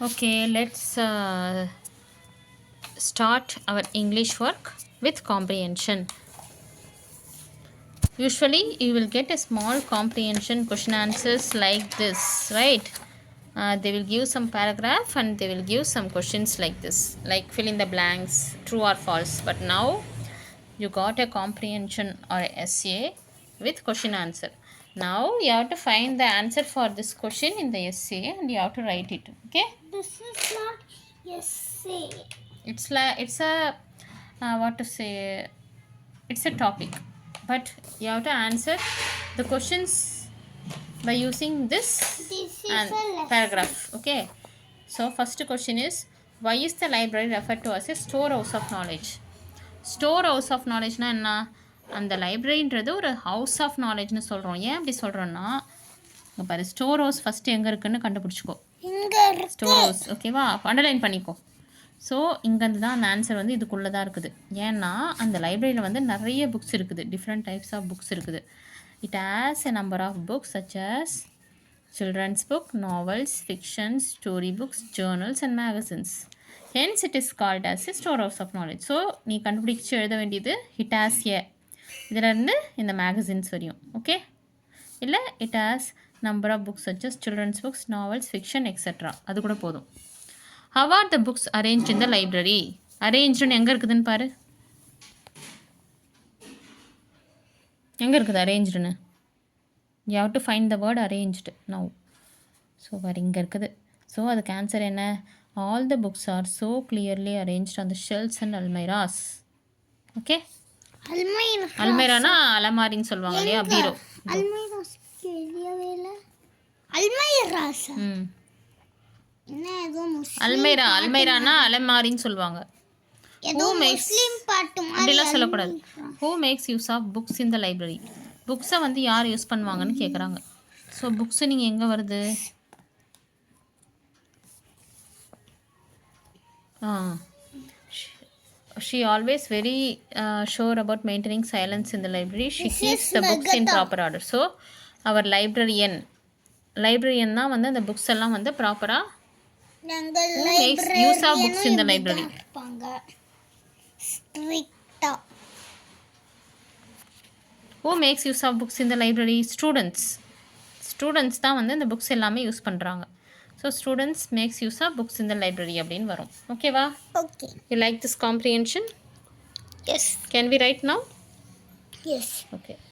Okay, let's start our English work with comprehension. Usually, you will get a small comprehension question answers like this, right? They will give some paragraph and they will give some questions like this, like fill in the blanks, true or false. But now you got a comprehension or a essay with question answer. Now you have to find the answer for this question in the essay and you have to write it. Okay? This is not essay. It's a what to say, it's a topic, but you have to answer the questions by using this This is and a lesson. paragraph. Okay, so first question is, why is the library referred to as a storehouse of knowledge? Storehouse of knowledgeனா என்ன? அந்த லைப்ரரின்றது ஒரு house of நாலேஜ்னு சொல்கிறோம். ஏன் அப்படி சொல்கிறோன்னா, இங்கே பாரு, store house first எங்கே இருக்குன்னு கண்டுபிடிச்சிக்கோ. ஸ்டோர் ஹவுஸ் ஓகேவா, அண்டர்லைன் பண்ணிக்கோ. ஸோ இங்கேருந்து தான் அந்த ஆன்சர் வந்து இதுக்குள்ளே தான் இருக்குது. ஏன்னா அந்த லைப்ரரியில் வந்து நிறைய புக்ஸ் இருக்குது, டிஃப்ரெண்ட் டைப்ஸ் ஆஃப் புக்ஸ் இருக்குது. It has a number of books such as children's book, novels, fictions, story books, journals and magazines. Hence it is called as a storehouse of knowledge. So நீ கண்டுபிடிச்சி எழுத வேண்டியது it has a, இதிலேருந்து இந்த magazines வரையும். Okay, இல்லை it has number of books such as children's books, novels, fiction, etc. அது கூட போதும். How are the books arranged in the library? Arranged எங்கே இருக்குதுன்னு பாரு. எங்கே இருக்குது அரேஞ்சுன்னு? You have to find the word arranged now. So பாரு, இங்கே இருக்குது. ஸோ அதுக்கு ஆன்சர் என்ன? All the books are so clearly arranged on the shelves and almiras. Okay, அல்மைரானா அலமாரின்னு சொல்லுவாங்க இல்லையா, பீரோ. அல்மைரா, அல்மைரானா அலமாரின்னு சொல்லுவாங்க. அப்படிலாம் சொல்லக்கூடாது. Who makes use of books in the library? புக்ஸை வந்து யார் யூஸ் பண்ணுவாங்கன்னு கேட்குறாங்க. ஸோ புக்ஸு நீங்கள் எங்கே வருது? She always very sure about maintaining silence in the library. She keeps the books in proper order. So our librarian தான் வந்து அந்த புக்ஸ் எல்லாம் வந்து ப்ராப்பராக makes use of books in the library. Who makes use of books in the library? Students தான் வந்து இந்த books எல்லாமே யூஸ் பண்ணுறாங்க. So students makes use of books in the library அப்படின்னு வரும். ஓகேவா? Okay. You like this comprehension? Yes. Can we write now? Yes. Okay.